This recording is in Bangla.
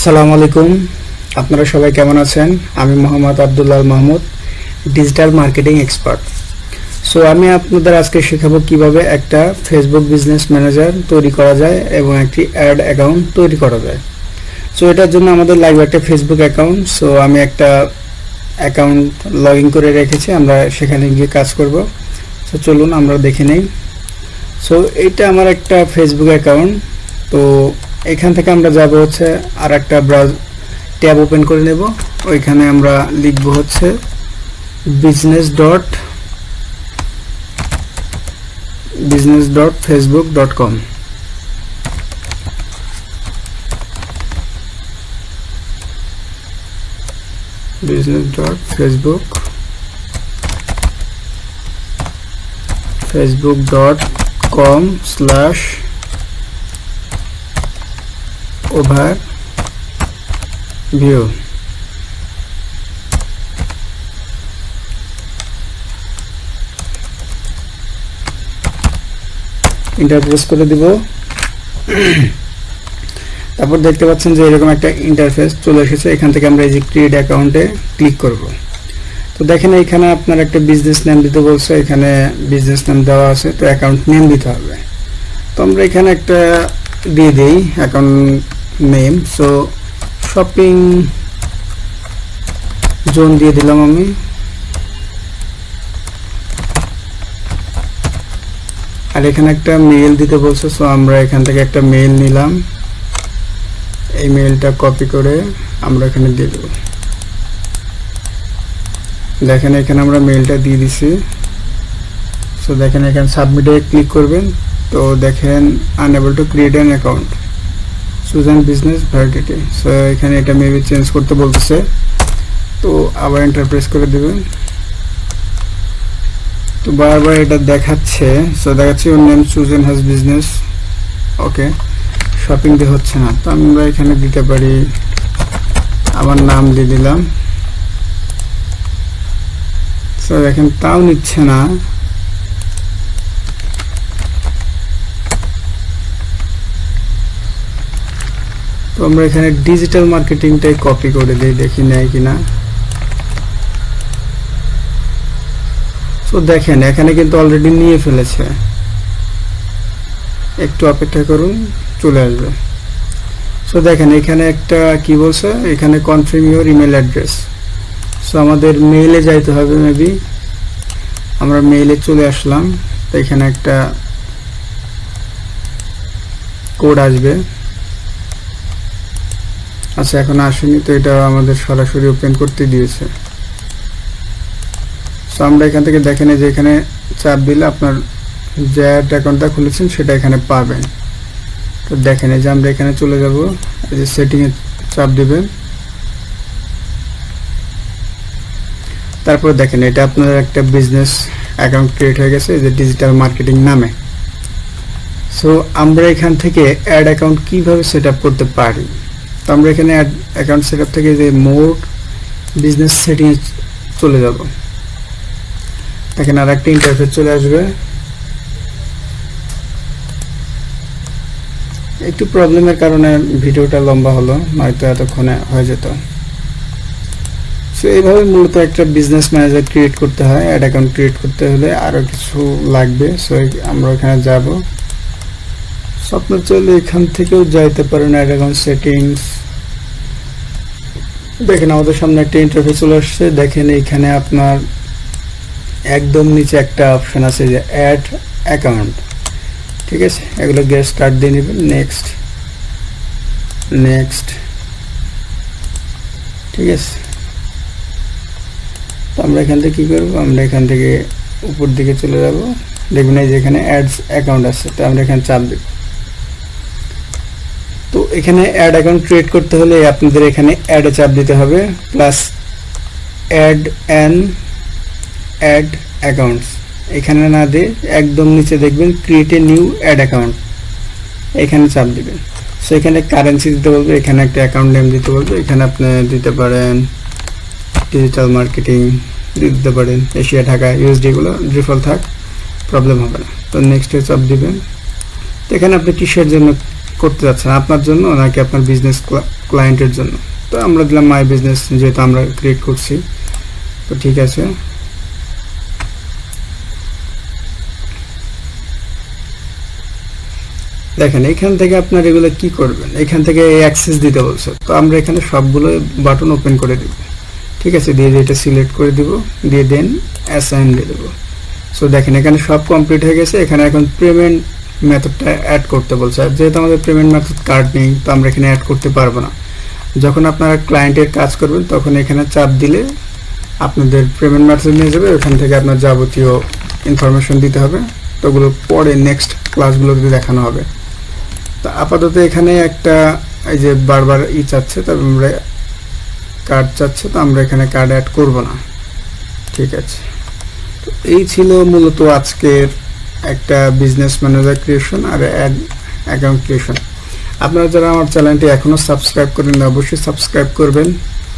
আসসালামু আলাইকুম। আপনারা সবাই কেমন আছেন? আমি Mohammad Abdullah Mahmud, digital marketing expert. So আমি আপনাদের আজকে শেখাবো কিভাবে একটা ফেসবুক বিজনেস ম্যানেজার তৈরি করা যায় এবং একটি অ্যাড অ্যাকাউন্ট তৈরি করা যায়। সো এটার জন্য আমাদের লাগবে একটা ফেসবুক অ্যাকাউন্ট। সো আমি একটা অ্যাকাউন্ট লগ ইন করে রেখেছি, আমরা সেখানে গিয়ে কাজ করব। সো চলুন আমরা দেখে নেই। সো এটা আমার একটা ফেসবুক অ্যাকাউন্ট। তো এখান থেকে আমরা যাব হচ্ছে আর একটা ব্রাউজ ট্যাব ওপেন করে নেব। ওইখানে আমরা লিখব হচ্ছে business.facebook.com। facebook.com/overview। এন্টার প্রেস করে দিব। তারপর দেখতে পাচ্ছেন যে এরকম একটা ইন্টারফেস চলে এসেছে। এখান থেকে আমরা এই যে ক্রিয়েট অ্যাকাউন্টে ক্লিক করব। তো দেখেন এখানে আপনার একটা বিজনেস নেম দিতে বলছে, এখানে বিজনেস নেম দেওয়া আছে, তো অ্যাকাউন্ট নেম দিতে হবে। তো আমরা এখানে একটা দিয়ে দেই account name. So shopping zone দিয়ে দিলাম আমি। আর এখানে একটা মেইল দিতে বলছে, সো আমরা এখান থেকে একটা মেইল নিলাম। এই মেইলটা কপি করে আমরা এখানে দিয়ে দেব। দেখেন এখানে আমরা মেইলটা দিয়ে দিছি। সো দেখেন এখানে সাবমিটে ক্লিক করবেন। তো দেখেন unable to create an account, সুজান বিজনেস ভ্যালিডিটি। সো এখানে এটা মেবি চেঞ্জ করতে বলতেছে, তো আবার এন্টার প্রেস করে দিবেন। তো বারবার এটা দেখাচ্ছে। সো দেখাচ্ছে ওর name Sujan has business. Okay, shopping দিয়ে হচ্ছে না, তো আমরা এখানে দিতে পারি আমার নাম দিয়ে দিলাম। সো দেখেন তাও নিচ্ছে না। তো আমরা এখানে ডিজিটাল মার্কেটিংটাই কপি করে দিই, দেখি নেয় কিনা। সো দেখেন এখানে কিন্তু অলরেডি নিয়ে ফেলেছে। একটু অপেক্ষা করুন, চলে আসবে। সো দেখেন এখানে একটা কি বলছে, এখানে confirm your email address. So আমাদের মেইলে যাইতে হবে মেবি। আমরা মেইলে চলে আসলাম। তো এখানে একটা কোড আসবে। আচ্ছা এখন আসেনি, তো এটা আমাদের সরাসরি ওপেন করতে দিয়েছে। সো আমরা এখান থেকে দেখেন যে এখানে চাপ দিলে আপনার যে অ্যাকাউন্টটা খুলেছেন সেটা এখানে পাবেন। তো দেখেন এই যে আমরা এখানে চলে যাব, এই যে সেটিং এ চাপ দিবেন। তারপর দেখেন এটা আপনার একটা বিজনেস অ্যাকাউন্ট ক্রিয়েট হয়ে গেছে, এই যে ডিজিটাল মার্কেটিং নামে। সো আমরা এখান থেকে অ্যাড অ্যাকাউন্ট কিভাবে সেটআপ করতে পারি। তো আমরা এখানে অ্যাড অ্যাকাউন্ট সেটআপ থেকে যে মোর বিজনেস সেটিং এ চলে যাব। দেখেন আর একটা ইন্টারফেস চলে আসবে। একটু প্রবলেমের কারণে ভিডিওটা লম্বা হলো, নয়তো এতক্ষণে হয়ে যেত। সো এইভাবে মূলত একটা বিজনেস ম্যানেজার ক্রিয়েট করতে হয়। অ্যাড অ্যাকাউন্ট ক্রিয়েট করতে হলে আরো কিছু লাগবে। সো আমরা এখানে যাব। সো আপনার চাইলে এখান থেকেও যাইতে পারেন অ্যাড অ্যাকাউন্ট সেটিংস। দেখেন আমাদের সামনে একটা ইন্টারফেস চলে আসছে। দেখেন এখানে আপনার একদম নিচে একটা অপশন আছে যে অ্যাড অ্যাকাউন্ট। ঠিক আছে, এগুলো গেট স্টার্ট দিয়ে নেবেন। নেক্সট নেক্সট, ঠিক আছে। তো আমরা এখান থেকে কি করব, আমরা এখান থেকে উপর দিকে চলে যাব। দেখবেন এই যে এখানে অ্যাডস অ্যাকাউন্ট আছে, তো আমরা এখানে চাপ দেব। তো এখানে অ্যাড অ্যাকাউন্ট ক্রিয়েট করতে হলে আপনাদের এখানে অ্যাডে চাপ দিতে হবে, প্লাস অ্যাড অ্যাকাউন্টস। এখানে না দিয়ে একদম নিচে দেখবেন create a new ad account, এখানে চাপ দিবেন। সো এখানে কারেন্সি দিতে বলবে, এখানে একটা অ্যাকাউন্ট নেম দিতে বলবে। এখানে আপনি দিতে পারেন ডিজিটাল মার্কেটিং দিতে পারেন, এশিয়া ঢাকা, ইউএসডি গুলো ডিফল্ট থাক, প্রবলেম হবে না। তো নেক্সট এ চাপ দিবেন। তো এখানে আপনি কিসের জন্য করতে যাচ্ছেন, আপনার জন্য নাকি আপনার বিজনেস ক্লায়েন্টের জন্য। তো আমরা দিলাম মাই বিজনেস, যেহেতু আমরা ক্রিয়েট করছি। তো ঠিক আছে, দেখেন এখান থেকে আপনার এগুলো কি করবেন, এখান থেকে অ্যাক্সেস দিতে বলছে। তো আমরা এখানে সবগুলো বাটন ওপেন করে দিব। ঠিক আছে, দিয়ে এটা সিলেক্ট করে দিব, দিয়ে দেন অ্যাসাইন দিয়ে দেবো। সো দেখেন এখানে সব কমপ্লিট হয়ে গেছে। এখানে এখন পেমেন্ট মেথডটা অ্যাড করতে বলছে। আর যেহেতু আমাদের পেমেন্ট মেথড কার্ড নেই, তো আমরা এখানে অ্যাড করতে পারবো না। যখন আপনারা ক্লায়েন্টের কাজ করবেন তখন এখানে চাপ দিলে আপনাদের পেমেন্ট মেথড নিয়ে যাবে, ওখান থেকে আপনার যাবতীয় ইনফরমেশন দিতে হবে। তো ওগুলো পরে নেক্সট ক্লাসগুলোতে দেখানো হবে। তো আপাতত এখানে একটা এই যে বারবার চাচ্ছে, তবে আমরা কার্ড চাচ্ছে, তো আমরা এখানে কার্ড অ্যাড করব না। ঠিক আছে, তো এই ছিল মূলত আজকের একটা বিজনেস ম্যানেজার ক্রিয়েশন আর অ্যাকাউন্ট ক্রিয়েশন। আপনারা যারা আমার চ্যানেলটি এখনো সাবস্ক্রাইব করেন, অবশ্যই সাবস্ক্রাইব করবেন।